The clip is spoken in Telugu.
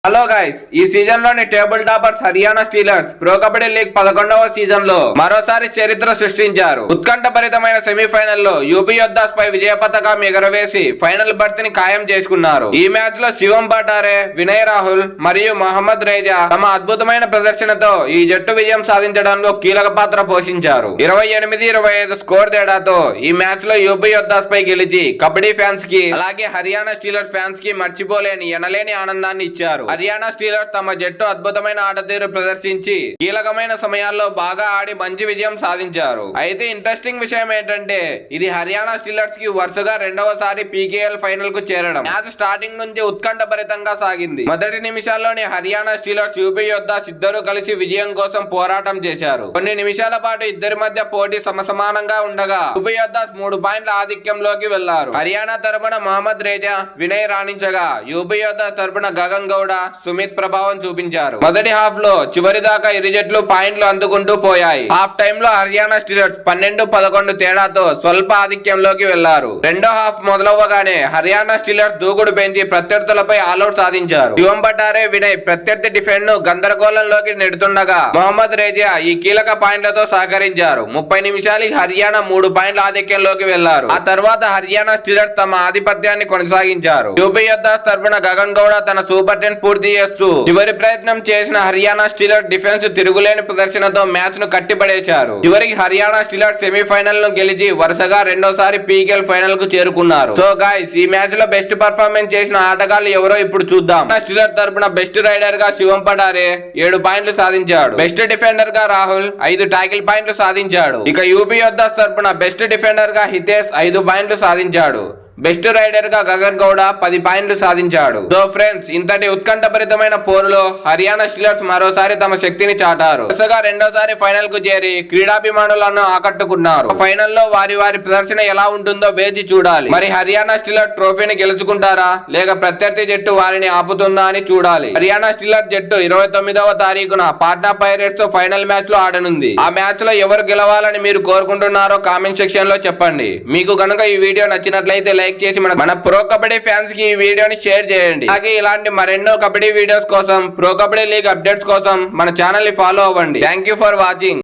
హలో గైస్, ఈ సీజన్ లోని table toppers Haryana steelers pro kabaddi league 11వ సీజన్ లో మరోసారి చరిత్ర సృష్టించారు. ఉత్కంఠభరితమైన సెమీఫైనల్ లో యూపీ యోద్ధాస్ పై విజయ పతాకం ఎగరవేసి ఫైనల్ బర్త్ ఖాయం చేసుకున్నారు. ఈ మ్యాచ్ లో శివం పటారే, వినయ్ రాహుల్ మరియు మహమ్మద్ రేజా తమ అద్భుతమైన ప్రదర్శనతో ఈ జట్టు విజయం సాధించడంలో కీలక పాత్ర పోషించారు. 28-25 స్కోర్ తేడాతో ఈ మ్యాచ్ లో యూపీ యోద్ధాస్ పై గెలిచి కబడ్డీ ఫ్యాన్స్ కి అలాగే హర్యానా స్టీలర్స్ ఫ్యాన్స్ కి మర్చిపోలేని ఎనలేని ఆనందాన్ని ఇచ్చారు. హర్యానా స్టీలర్స్ తమ జట్టు అద్భుతమైన ఆటతీరు ప్రదర్శించి కీలకమైన సమయాల్లో బాగా ఆడి మంచి విజయం సాధించారు. అయితే ఇంట్రెస్టింగ్ విషయం ఏంటంటే ఇది హర్యానా స్టీలర్స్ కి వరుసగా రెండవసారి పీకేఎల్ ఫైనల్ కు చేరడం. మ్యాచ్ స్టార్టింగ్ నుంచి ఉత్కంఠభరితంగా సాగింది. మొదటి నిమిషాల్లోనే హర్యానా స్టీలర్స్ యూపీ యోద్ధాస్ ఇద్దరు కలిసి విజయం కోసం పోరాటం చేశారు. కొన్ని నిమిషాల పాటు ఇద్దరి మధ్య పోటీ సమసమానంగా ఉండగా యూపీ యోద్ధాస్ 3 పాయింట్ల ఆధిక్యంలోకి వెళ్లారు. హర్యానా తరపున మహమ్మద్ రేజా, వినయ్ రాణించగా యూపీ యోద్ధాస్ తరపున గగన్ గౌడ, సుమిత్ ప్రభావం చూపించారు. మొదటి హాఫ్ లో చివరి దాకా ఇరు జట్లు పాయింట్లు అందుకుంటూ పోయాయి. హాఫ్ టైమ్ లో హర్యానా స్టీలర్స్ 12-11 తేడాతో స్వల్ప ఆధిక్యంలోకి వెళ్లారు. రెండో హాఫ్ మొదలవ్వగానే హర్యానా స్టీలర్స్ దూకుడు పెంచి ప్రత్యర్థులపై ఆల్అౌట్ సాధించారు. శివం పటారే, వినయ్ ప్రత్యర్థి డిఫెండ్ ను గందరగోళంలోకి నెడుతుండగా మహమ్మద్ రేజా ఈ కీలక పాయింట్లతో సహకరించారు. 30 నిమిషాలకి హర్యానా 3 పాయింట్ల ఆధిక్యంలోకి వెళ్లారు. ఆ తర్వాత హర్యానా స్టీలర్స్ తమ ఆధిపత్యాన్ని కొనసాగించారు. యూపీ యోద్ధాస్ తరపున గగన్ గౌడ తన సూపర్ 10 పూర్తి చేస్తూ చివరి ప్రయత్నం చేసిన హర్యానా స్టీలర్స్ డిఫెన్స్ తిరుగులేని ప్రదర్శనతో మ్యాచ్ ను కట్టిపడేశారు. చివరికి హర్యానా స్టీలర్స్ సెమీఫైనల్ ను గెలిచి వరుసగా రెండోసారి పీకేఎల్ ఫైనల్ కు చేరుకున్నారు. సో గైస్, ఈ మ్యాచ్ లో బెస్ట్ పర్ఫార్మెన్స్ చేసిన ఆటగాళ్లు ఎవరో ఇప్పుడు చూద్దాం. స్టీలర్ తరపున బెస్ట్ రైడర్ గా శివం పటారే 7 పాయింట్లు సాధించాడు. బెస్ట్ డిఫెండర్ గా రాహుల్ 5 టాకిల్ పాయింట్లు సాధించాడు. ఇక యూపీ యోద్ధాస్ తరపున బెస్ట్ డిఫెండర్ గా హితేష్ 5 పాయింట్లు సాధించాడు. బెస్ట్ రైడర్ గా గగన్ గౌడ 10 పాయింట్లు సాధించాడు. సో ఫ్రెండ్స్, ఇంతటి ఉత్కంఠభరితమైన పోరులో హర్యానా స్టీలర్స్ మరోసారి తమ శక్తిని చాటారు. వరుసగా రెండోసారి ఫైనల్ కు చేరి క్రీడాభిమానులను ఆకట్టుకున్నారు. ఫైనల్ లో వారి ప్రదర్శన ఎలా ఉంటుందో వేచి చూడాలి. మరి హర్యానా స్టీలర్ ట్రోఫీని గెలుచుకుంటారా లేక ప్రత్యర్థి జట్టు వారిని ఆపుతుందా అని చూడాలి. హర్యానా స్టీలర్ జట్టు 29వ తారీఖున పాట్నా పైరేట్స్ తో ఫైనల్ మ్యాచ్ లో ఆడనుంది. ఆ మ్యాచ్ లో ఎవరు గెలవాలని మీరు కోరుకుంటున్నారో కామెంట్ సెక్షన్ లో చెప్పండి. మీకు గనుక ఈ వీడియో నచ్చినట్లయితే లైక్ చేసి మన ప్రో కబడ్డీ ఫ్యాన్స్ కి ఈ వీడియోని షేర్ చేయండి. అలాగే ఇలాంటి మరెన్నో కబడ్డీ వీడియోస్ కోసం, ప్రో కబడ్డీ లీగ్ అప్డేట్స్ కోసం మన ఛానల్ ని ఫాలో అవ్వండి. Thank you for watching.